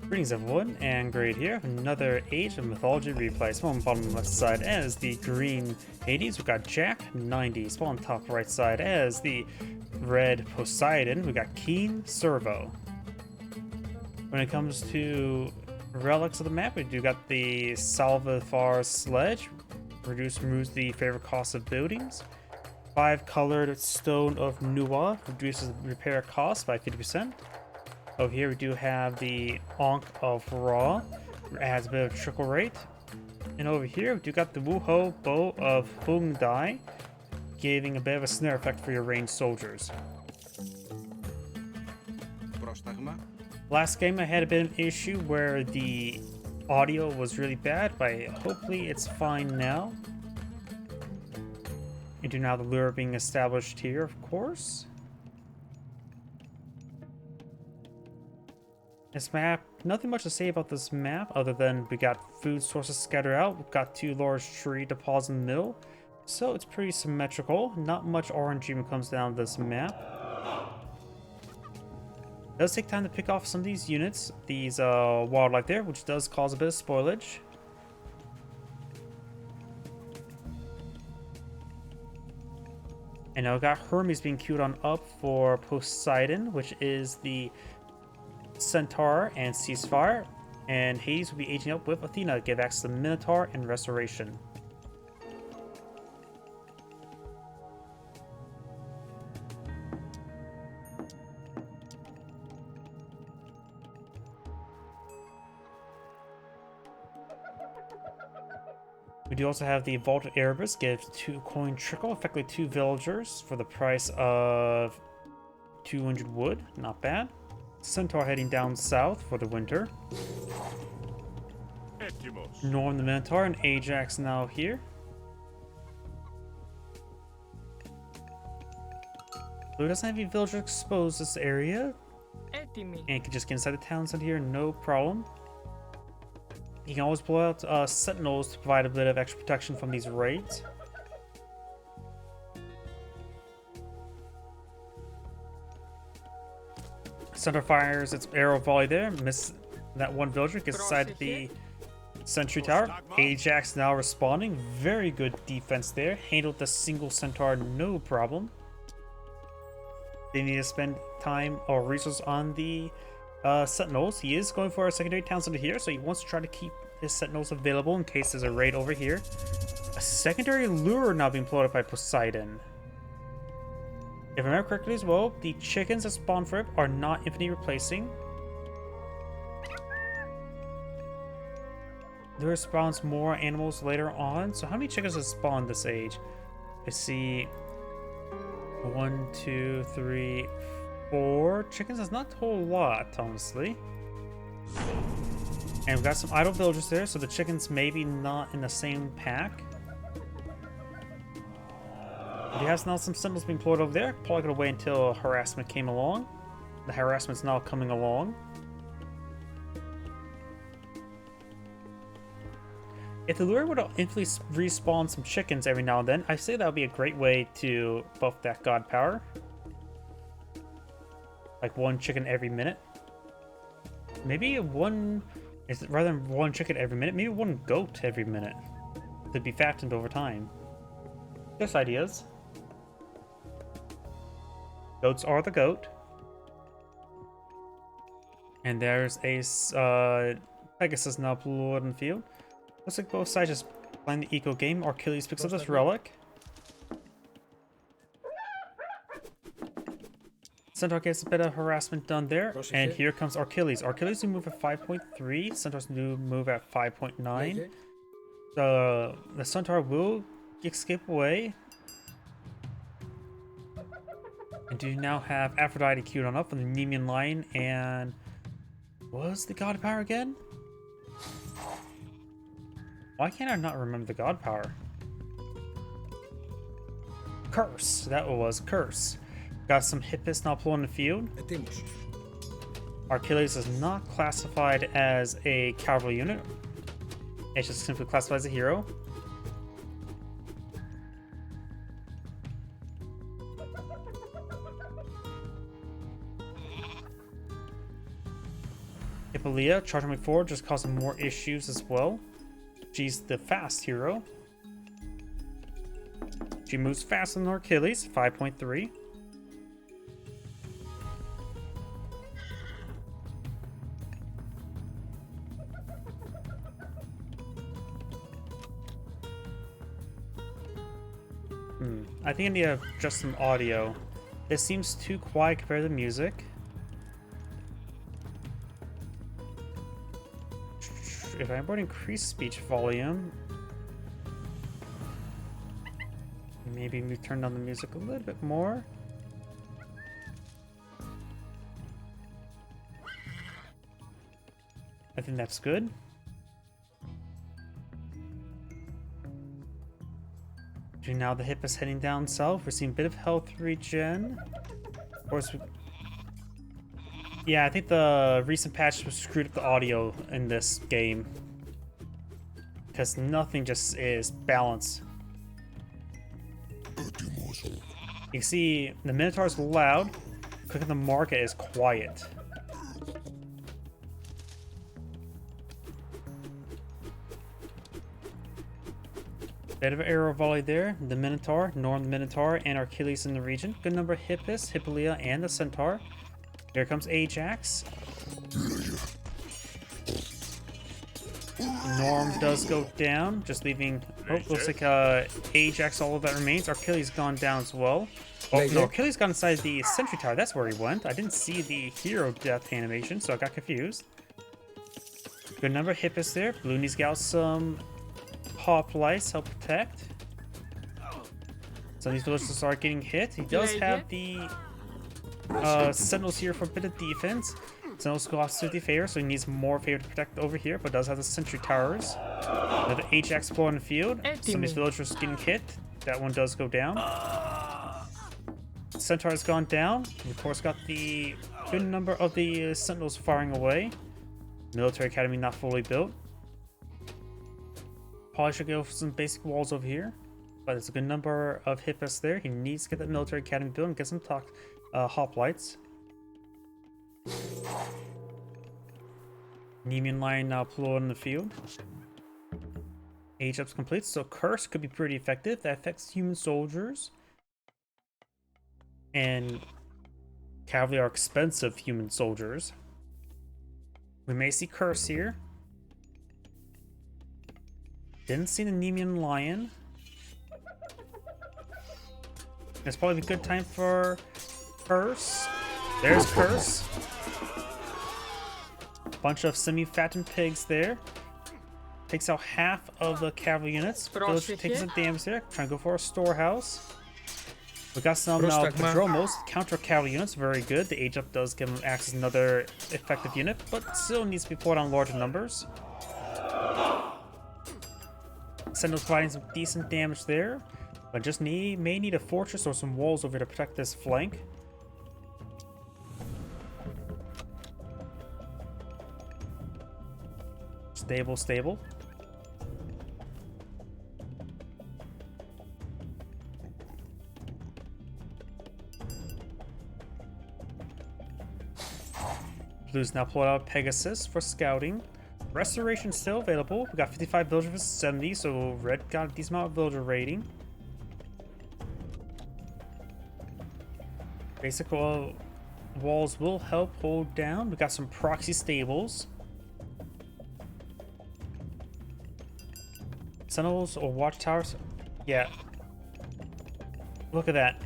Greetings everyone, and Great here, another Age of Mythology Replay. Small on the bottom left side as the green Hades, we've got Jack90. Small on the top right side as the red Poseidon, we've got KeeN, Sevro. When it comes to relics of the map, we do got the Salvathar Sledge, removes the favorite cost of buildings. 5 colored Stone of Nuwa, reduces repair cost by 50%. Over here we do have the Ankh of Ra, adds a bit of trickle rate. And over here we do got the Wuho Bow of Hung Dai, giving a bit of a snare effect for your ranged soldiers. Last game I had a bit of an issue where the audio was really bad, but hopefully it's fine now. And do now the lure being established here, of course. This map, nothing much to say about this map other than we got food sources scattered out. We've got 2 large tree deposits in the middle, so it's pretty symmetrical. Not much RNG when it comes down to this map. It does take time to pick off some of these units, these wildlife there, which does cause a bit of spoilage. And now we got Hermes being queued on up for Poseidon, which is the Centaur and Ceasefire, and Hades will be aging up with Athena to give access to Minotaur and Restoration. We do also have the Vaulted Erebus, gives 2 coin trickle, effectively 2 villagers for the price of 200 wood, not bad. Centaur heading down south for the winter. Norm the Minotaur and Ajax now here. Blue doesn't have any villagers exposed this area. And can just get inside the town center here, no problem. You can always blow out sentinels to provide a bit of extra protection from these raids. Centaur fires its arrow volley there, miss that one villager, gets inside the sentry tower. Ajax now responding, very good defense there, handled the single centaur no problem. They need to spend time or resources on the sentinels. He is going for a secondary town center here, so he wants to try to keep his sentinels available in case there's a raid over here. A secondary lure now being pulled up by Poseidon. If I remember correctly as well, the chickens that spawn for it are not infinitely replacing. There spawns more animals later on. So how many chickens have spawned this age? I see 1, 2, 3, 4 chickens. That's not a whole lot, honestly. And we've got some idle villagers there, so the chickens maybe not in the same pack. We have now some sentinels being deployed over there. Probably gonna wait until harassment came along. The harassment's now coming along. If the lure would infinitely respawn some chickens every now and then, I say that would be a great way to buff that god power. Like 1 chicken every minute. Maybe rather than 1 chicken every minute, maybe 1 goat every minute. To be fattened over time. Just ideas. Goats are the goat. And there's a Pegasus now deployed in the field. Looks like both sides just playing the eco game. Achilles picks up this relic. Centaur gets a bit of harassment done there. And here comes Achilles. Achilles will move at 5.3. Centaur's do move at 5.9. The Centaur will escape away. And do now have Aphrodite queued on up for the Nemean Lion, and what was the god power again? Why can't I not remember the god power? Curse. That was Curse. Got some Hippus now pulling the field. Achilles is not classified as a cavalry unit. It's just simply classified as a hero. Hippolyta, charging way forward, just causing more issues as well. She's the fast hero. She moves faster than her Achilles, 5.3. I think I need to adjust some audio. This seems too quiet compared to the music. If I would increase speech volume, maybe we turn down the music a little bit more. I think that's good. Now the hip is heading down south. We're seeing a bit of health regen. Of course, yeah, I think the recent patch screwed up the audio in this game because nothing just is balanced. You can see the Minotaur is loud. Clicking the market is quiet. Bit of an arrow volley there. The Minotaur, Norm the Minotaur, and Achilles in the region. Good number of Hippus, Hippolyta, and the Centaur. Here comes Ajax. Norm does go down, just leaving. Oh, looks like Ajax, all of that remains. Achilles gone down as well. Oh no, Achilles got inside the Sentry Tower. That's where he went. I didn't see the hero death animation, so I got confused. Good number of Hippus there. Bloony's got some hoplites help protect. Some of these villagers are getting hit. He does have the Sentinels here for a bit of defense. Sentinels go off 50 favor, so he needs more favor to protect over here, but does have the Sentry Towers. Another Ajax blow in the field. Some of these villagers getting hit. That one does go down. Centaur has gone down. We, of course, got the good number of the Sentinels firing away. Military Academy not fully built. Probably should go for some basic walls over here, but there's a good number of Hippus there. He needs to get that Military Academy built and get some hoplites. Nemean Lion now plowed in the field. Age up's complete, so Curse could be pretty effective. That affects human soldiers. And Cavalry are expensive human soldiers. We may see Curse here. Didn't see the Nemean Lion. It's probably a good time for Curse. There's Curse. Bunch of semi-fattened pigs there. Takes out half of the cavalry units. Village takes some damage there. Trying to go for a storehouse. We got some Padromos, counter cavalry units. Very good. The age up does give him access to another effective unit, but still needs to be put on larger numbers. Sentinels providing some decent damage there, but just may need a fortress or some walls over to protect this flank. Stable, stable. Blue's now pulled out Pegasus for scouting. Restoration still available. We got 55 villagers versus 70, so Red got a decent amount of villager rating. Basic walls will help hold down. We got some proxy stables. Sentinels or watchtowers. Yeah. Look at that.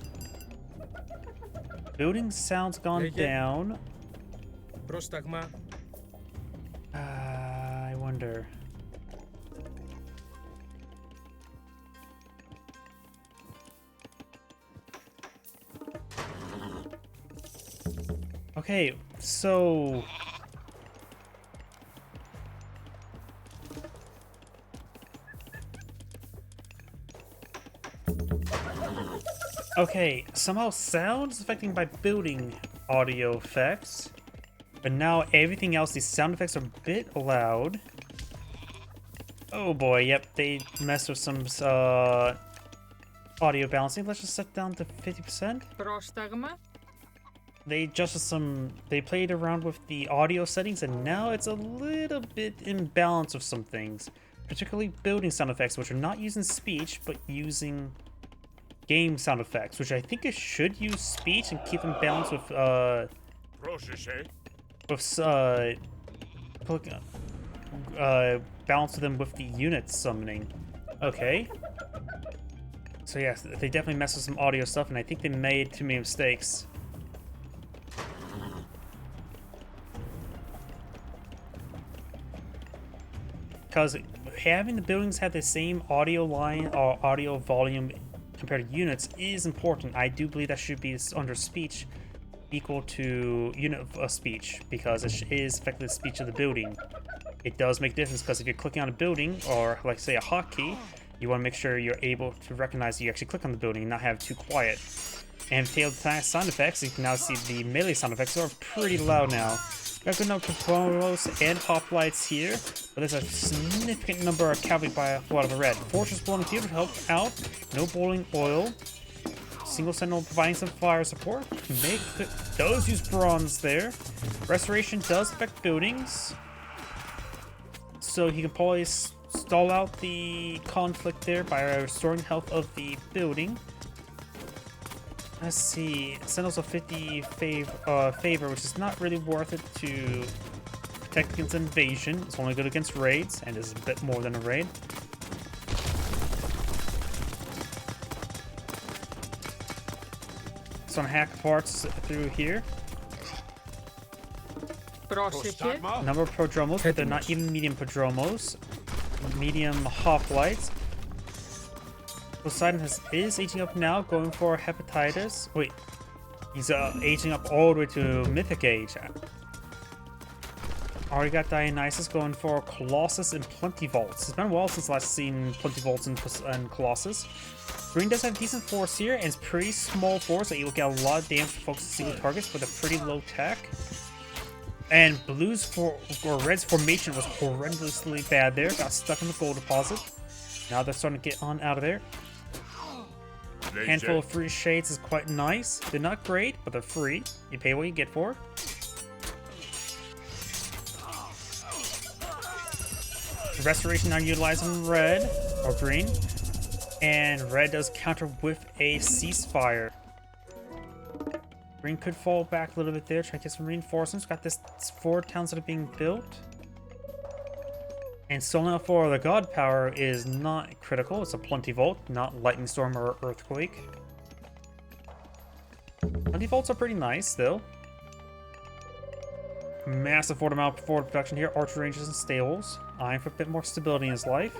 Building sounds gone down. I wonder. Okay, so okay, somehow sound is affecting my building audio effects. But now everything else, these sound effects are a bit loud. Oh boy, yep, they messed with some audio balancing. Let's just set down to 50%. they adjusted they played around with the audio settings, and now it's a little bit imbalanced with some things, particularly building sound effects, which are not using speech, but using game sound effects, which I think it should use speech and keep them balanced with balance them with the units summoning. Okay. So yes, they definitely messed with some audio stuff, and I think they made too many mistakes. Because having the buildings have the same audio line or audio volume compared to units is important. I do believe that should be under speech equal to unit of speech, because it is effectively the speech of the building. It does make a difference, because if you're clicking on a building, or like say a hotkey, you want to make sure you're able to recognize that you actually click on the building and not have it too quiet. And failed sound effects, you can now see the melee sound effects are pretty loud now. Got a good number of promos and hoplites here, but there's a significant number of cavalry by a lot of red. Fortress Bowling Field help out. No bowling oil. Single Sentinel providing some fire support. Does use bronze there. Restoration does affect buildings, so he can probably stall out the conflict there by restoring health of the building. Let's see, Sentinels of 50 favor, which is not really worth it to protect against invasion. It's only good against raids, and is a bit more than a raid. Some hack parts through here. Number of prodromos, but they're not even medium prodromos. Medium hoplites. Poseidon is aging up now, going for hepatitis. Wait, he's aging up all the way to mythic age. Already got Dionysus going for Colossus and Plenty Vaults. It's been a while since last seen Plenty Vaults and Colossus. Green does have decent force here, and it's pretty small force, so you'll get a lot of damage to focus single targets with a pretty low tech. And blue's or red's formation was horrendously bad there. Got stuck in the gold deposit. Now they're starting to get on out of there. Handful of free shades is quite nice. They're not great, but they're free. You pay what you get for. Restoration now utilizing red or green, and red does counter with a ceasefire. Green could fall back a little bit there, try to get some reinforcements. Got this 4 towns that are being built. And Solar for the God Power is not critical. It's a Plenty Vault, not Lightning Storm or Earthquake. Plenty Vaults are pretty nice, though. Massive amount of forward production here. Archer ranges and stables. Eyeing for a bit more stability in his life.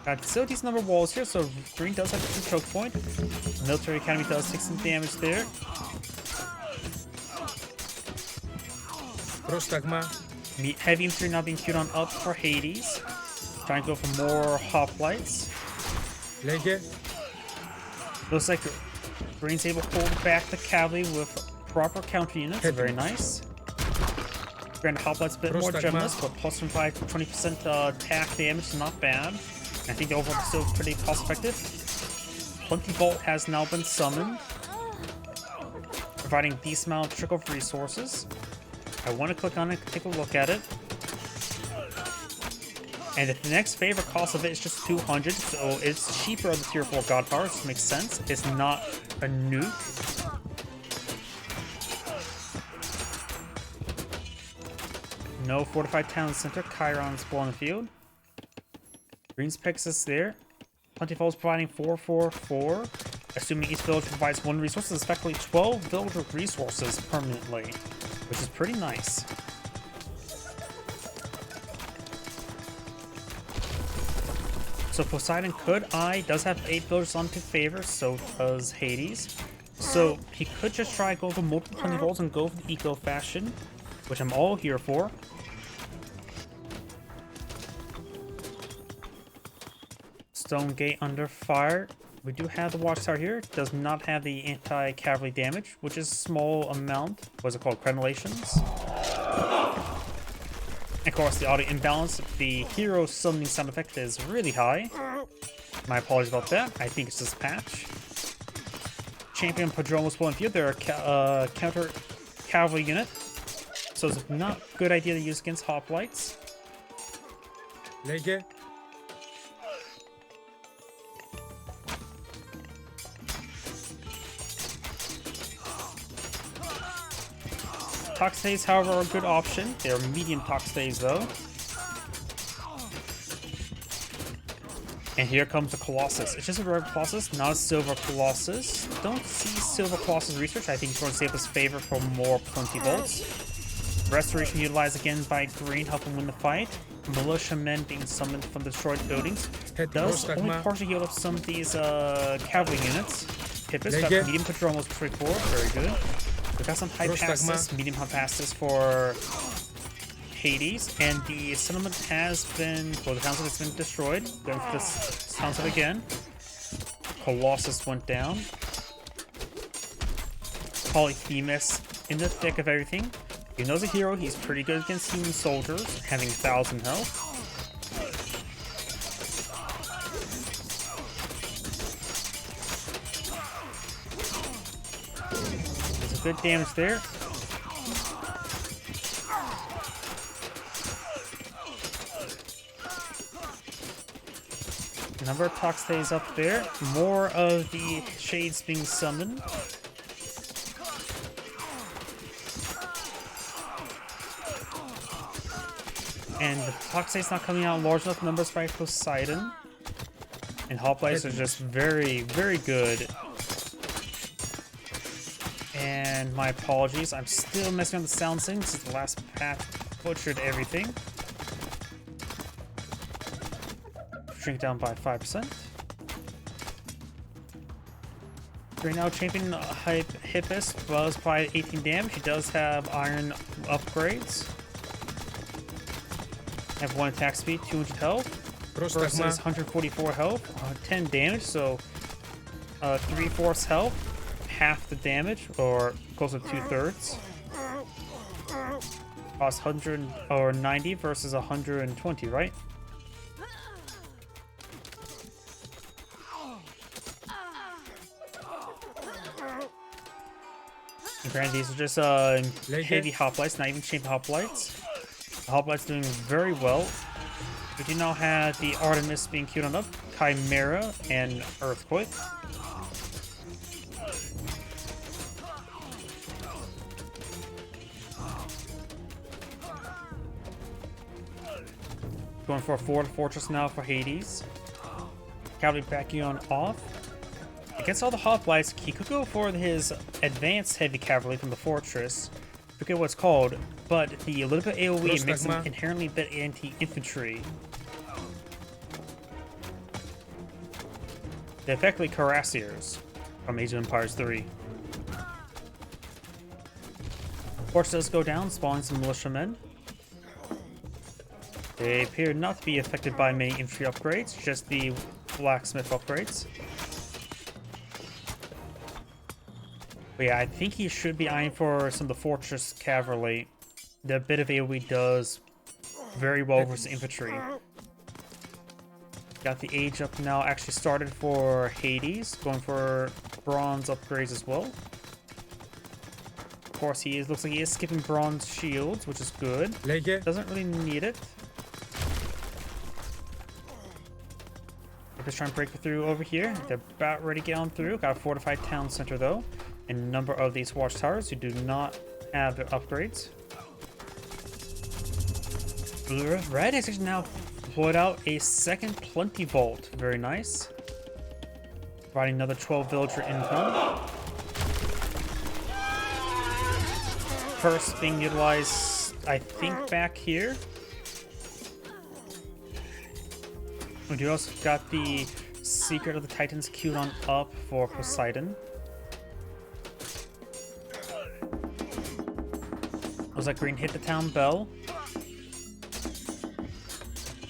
Got still a decent number of walls here, so green does have a choke point. Military Academy does take some damage there. Heavy infantry now being queued on up for Hades. Trying to go for more hoplites. Looks like green's able to hold back the cavalry with proper counter units. Very nice. Grand hoplites a bit more gemless, but plus 20% attack damage is not bad. I think the overall is still pretty cost effective. Plenty Vault has now been summoned, providing decent amount of trickle of resources. I want to click on it, take a look at it. And the next favorite cost of it is just 200, so it's cheaper on the tier 4 God Power, which makes sense. It's not a nuke. No fortified town center. Chiron's blowing the field. Green's Pegasus there. Plentiful is providing 444. Assuming each village provides 1 resource, it's effectively 12 villager resources permanently, which is pretty nice. So Poseidon does have 8 villagers on to favor, so does Hades. So he could just try go for multiple Plenty Vaults and go for the eco fashion, which I'm all here for. Stone Gate under fire. We do have the Watchtower here. It does not have the anti-cavalry damage, which is a small amount. What's it called? Crenellations. Of course, the audio imbalance. The hero summoning sound effect is really high. My apologies about that. I think it's this patch. Champion Padronos will in field. They're a counter cavalry unit. So it's not a good idea to use against hoplites. Lege. Toxtays, however, are a good option. They're medium Toxtays, though. And here comes the Colossus. It's just a red Colossus, not a silver Colossus. Don't see silver Colossus research. I think he's going to save his favor for more Plenty Bolts. Restoration utilized again by green, help him win the fight. Militiamen being summoned from the destroyed buildings. Does only partially heal up some of these cavalry units. Hippus got medium Padronos straightforward. Very good. We got some Hypasus, medium Hypasus for Hades, and the settlement has been, well, the council has been destroyed. Going for this council again. Colossus went down. Polyphemus in the thick of everything. Even though he's a hero, he's pretty good against human soldiers, having 1,000 health. There's a good damage there. Number of Toxtays up there. More of the shades being summoned. And the Toxtays not coming out in large enough numbers by Poseidon. And hoplites are just very, very good. And my apologies, I'm still messing on the sound setting since the last patch butchered everything. Shrink down by 5%. Right now, champion Hippus was by 18 damage. He does have iron upgrades. Have 1 attack speed, 200 health. Versus 144 health, 10 damage, so 3/4 health, half the damage, or close to 2/3. Cost 100 or 90 versus 120, right? And granted, these are just heavy hoplites, not even champion hoplites. The hoplites doing very well. We do now have the Artemis being queued on up, Chimera, and Earthquake. Going for a fortress now for Hades. Cavalry backing on off. Against all the hoplites, he could go for his advanced heavy cavalry from the fortress. Forget what it's called, but the little bit AoE makes him inherently a bit anti-infantry. They're effectively cuirassiers from Age of Empires 3. Force does go down, spawning some militiamen. They appear not to be affected by many infantry upgrades, just the blacksmith upgrades. But yeah, I think he should be eyeing for some of the fortress cavalry. The bit of AoE does very well versus infantry. Got the age up now, actually started for Hades, going for bronze upgrades as well. Of course, looks like he is skipping bronze shields, which is good. Doesn't really need it. They're just trying to break through over here. They're about ready to get on through. Got a fortified town center though. And a number of these watchtowers who do not have their upgrades. Red has now deployed out a second Plenty Bolt. Very nice. Providing another 12 villager income. First being utilized, I think, back here. We do also got the Secret of the Titans queued on up for Poseidon. Looks like green hit the town bell.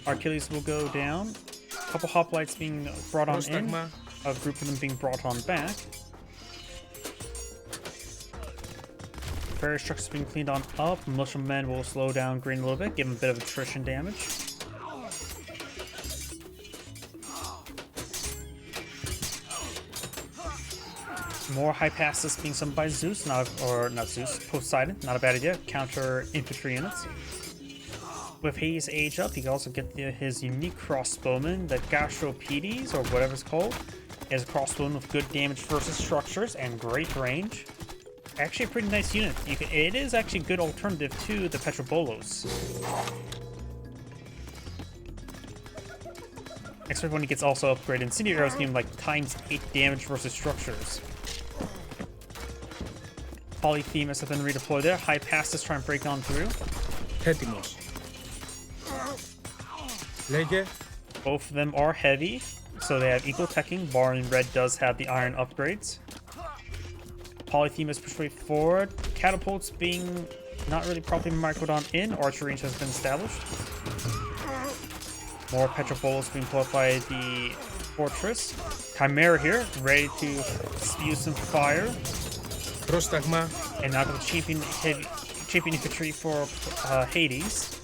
Achilles will go down. A couple hoplites being brought on in. A group of them being brought on back. Various structures being cleaned on up. Militiamen will slow down green a little bit, give him a bit of attrition damage. More high passes being summoned by Zeus, not Zeus, Poseidon, not a bad idea. Counter infantry units. With Hades age up, you can also get his unique crossbowman, the Gastropedes, or whatever it's called. It has a crossbowman with good damage versus structures and great range. Actually a pretty nice unit. It is actually a good alternative to the Petrobolos. Except when he gets also upgraded. Incendiary arrows give him like ×8 damage versus structures. Polyphemus have been redeployed there. High passes try and break on through. Έτοιμος. Λέγε. Both of them are heavy, so they have equal teching, barring red does have the iron upgrades. Polyphemus push way forward. Catapults being not really properly microed on in. Archer range has been established. More Petrobolos being pulled up by the fortress. Chimera here, ready to spew some fire. Πρόσταγμα. And now the champion infantry for Hades.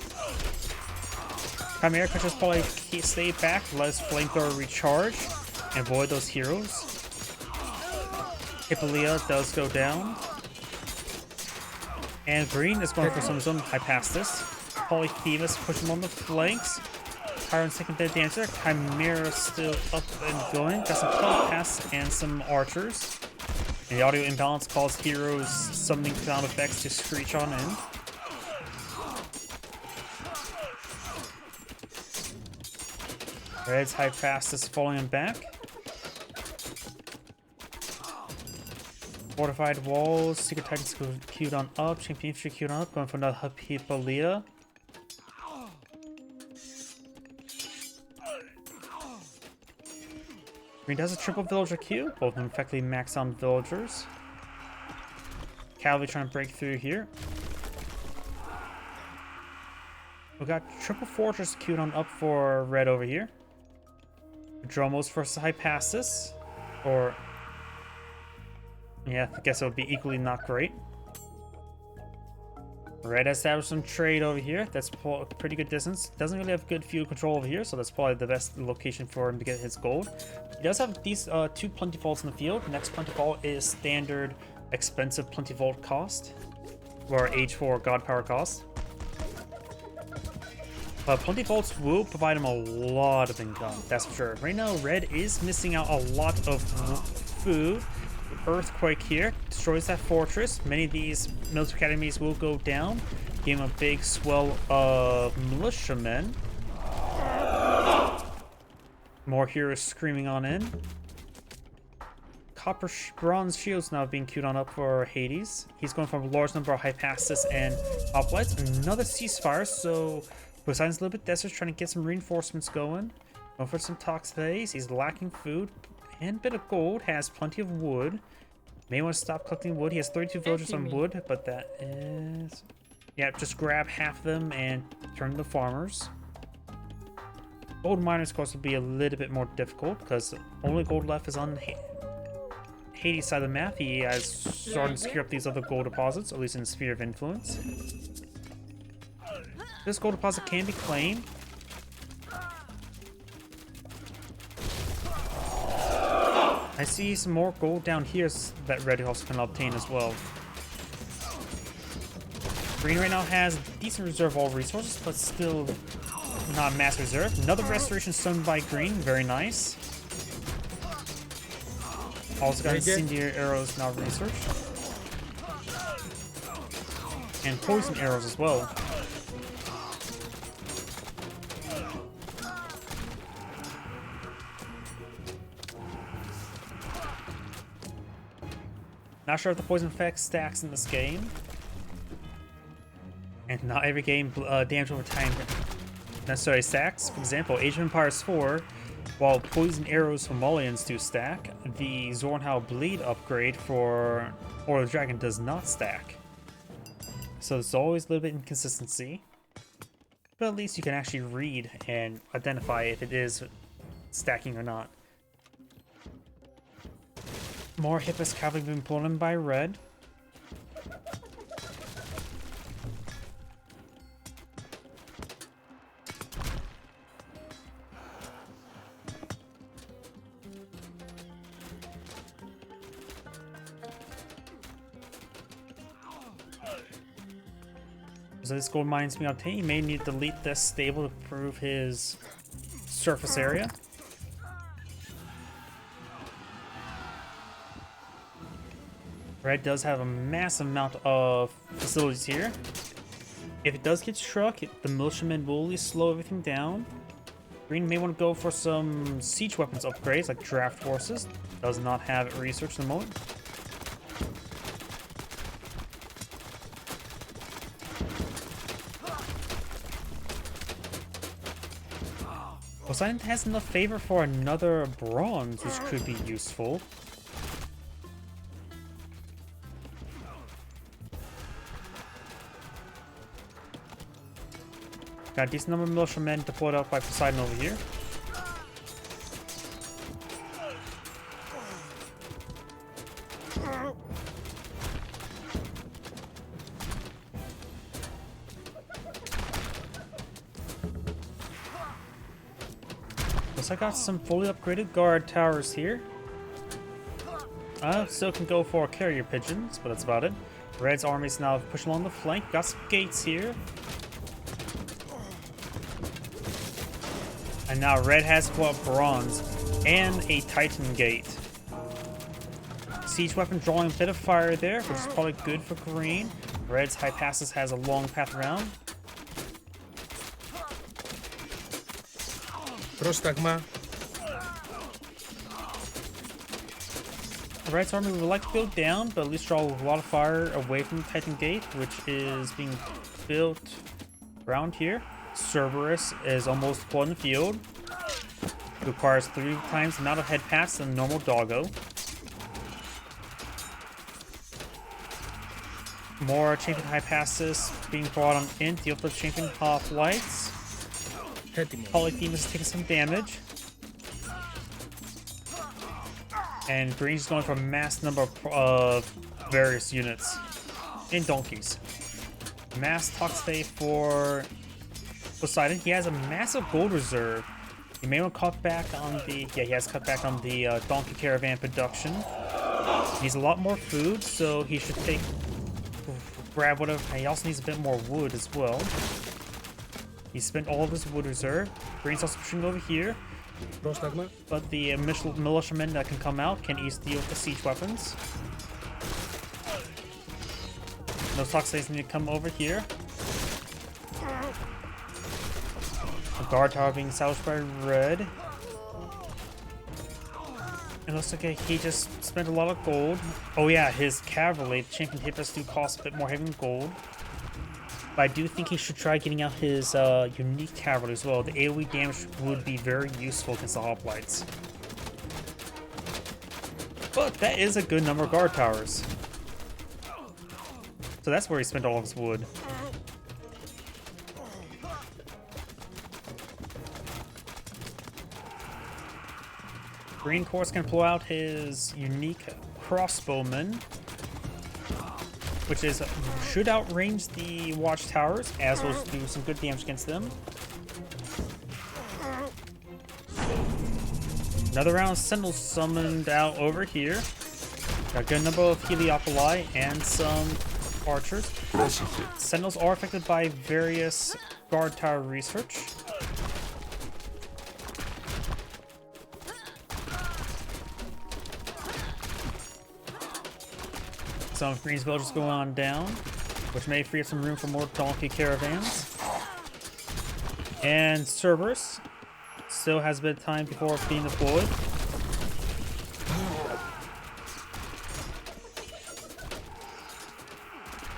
Chimera could just probably stay back, let his flamethrower recharge, and avoid those heroes. Hippolyta does go down. And green is going for some zone high past this. Polyphemus push him on the flanks. Tyrant's taking a bit of damage there. Chimera still up and going. Got some telepaths and some archers. And the audio imbalance calls heroes summoning sound effects to screech on in. Red's high fast is falling him back. Fortified walls, Secret Titans queued on up, Champion Infantry queued on up, going for another Hippolyta. Green does a triple villager queue, both of them effectively max on villagers. Cavalry trying to break through here. We got triple fortress queued on up for red over here. Dromos versus Hypasus, or yeah, I guess it would be equally not great. Red has established some trade over here. That's a pretty good distance. Doesn't really have good field control over here, so that's probably the best location for him to get his gold. He does have these two Plenty Vaults in the field. Next Plenty Vault is standard expensive Plenty Vault cost, or Age 4 God Power cost. But Plenty Vaults will provide him a lot of income, that's for sure. Right now, red is missing out a lot of food. Earthquake here destroys that fortress. Many of these military academies will go down. Give him a big swell of militiamen. More heroes screaming on in. Copper bronze shields now being queued on up for Hades. He's going for a large number of Hypasus and hoplites. Another ceasefire, so Poseidon's a little bit desperate, trying to get some reinforcements going. Going for some Toxaphase. He's lacking food and a bit of gold. Has plenty of wood. May want to stop collecting wood. He has 32 villagers on wood, but that is... yeah, just grab half of them and turn them to farmers. Gold miners, of course, will be a little bit more difficult because only gold left is on Hades' side of the map. He has started to secure up these other gold deposits, at least in the sphere of influence. This gold deposit can be claimed. I see some more gold down here that red also can obtain as well. Green right now has a decent reserve of all resources, but still not mass reserve. Another restoration summoned by green, very nice. Also got incendiary arrows now researched. And poison arrows as well. Not sure if the poison effect stacks in this game. And not every game damage over time necessarily stacks. For example, Age of Empires 4, while poison arrows from Mullions do stack, the Zornhau Bleed upgrade for Order of the Dragon does not stack. So there's always a little bit of inconsistency. But at least you can actually read and identify if it is stacking or not. More Hippus cavalry being pulled in by red. So this gold mine's being obtained. He may need to delete this stable to improve his surface area. Red does have a massive amount of facilities here. If it does get struck, the militiamen will at least slow everything down. Green may want to go for some siege weapons upgrades like draft horses. Does not have it researched at the moment. Poseidon has enough favor for another bronze, which could be useful. Got a decent number of militiamen deployed out by Poseidon over here. Plus I got some fully upgraded guard towers here. Still can go for carrier pigeons, but that's about it. Red's army's now pushing along the flank. Got some gates here. And now Red has what, bronze and a Titan gate. Siege weapon drawing a bit of fire there, which is probably good for Green. Red's high passes has a long path around. Πρόσταγμα. Red's army would like to go down, but at least draw a lot of fire away from the Titan gate, which is being built around here. Cerberus is almost full in the field. It requires 3 times the amount of head pass than a normal doggo. More champion high passes being brought on in to deal with champion hoplites. Polyphemus is taking some damage. And Green's going for a mass number of various units and donkeys. Mass Toxfay for Poseidon. He has a massive gold reserve. He may want to cut back on the... Yeah, he has cut back on the donkey caravan production. He needs a lot more food, so he should grab whatever... He also needs a bit more wood as well. He spent all of his wood reserve. Green's also pushing over here. Πρόσταγμα. But the militiamen that can come out can easily deal with the siege weapons. Those Toxfays need to come over here. A guard tower being salvaged by Red. It looks like he just spent a lot of gold. Oh yeah, his cavalry, the champion hippos, do cost a bit more heavy than gold. But I do think he should try getting out his unique cavalry as well. The AoE damage would be very useful against the hoplites. But that is a good number of guard towers. So that's where he spent all of his wood. Green Course can pull out his unique crossbowman, which is should outrange the watchtowers, as well as do some good damage against them. Another round of Sentinels summoned out over here. Got a good number of Heliopoli and some archers. Sentinels are affected by various guard tower research. Some of Green's villagers going on down, which may free up some room for more donkey caravans. And Cerberus still has a bit of time before being deployed.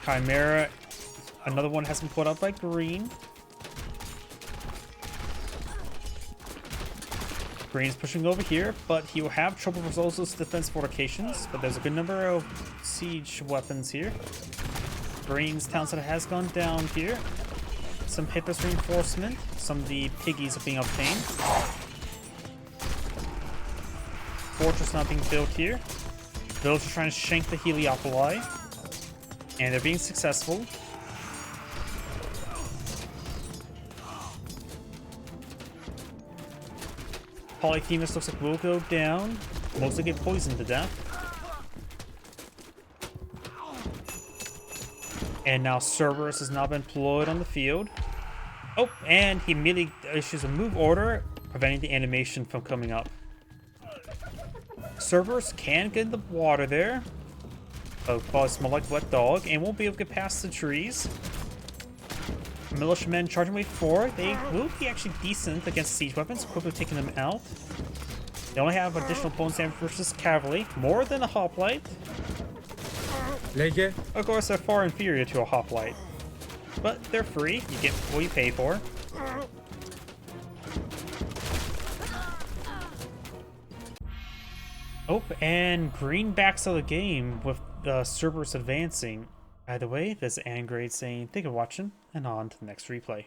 Chimera, another one has been put up by Green. Green's pushing over here, but he will have trouble with those defense fortifications. But there's a good number of siege weapons here. Green's town center has gone down here. Some Hippos reinforcement. Some of the piggies are being obtained. Fortress not being built here. Villagers are trying to shank the Heliopoli. And they're being successful. Polyphemus looks like will go down. Mostly get poisoned to death. And now Cerberus has now been deployed on the field. Oh, and he immediately issues a move order, preventing the animation from coming up. Cerberus can get in the water there. Oh, probably smell like wet dog, and won't be able to get past the trees. Militiamen charging wave 4. They will be actually decent against siege weapons, quickly taking them out. They only have additional bonus damage versus cavalry, more than a hoplite. Lege. Of course, they're far inferior to a hoplite, but they're free. You get what you pay for. Oh, and green backs of the game with the Cerberus advancing. By the way, this is Angrade saying thank you for watching, and on to the next replay.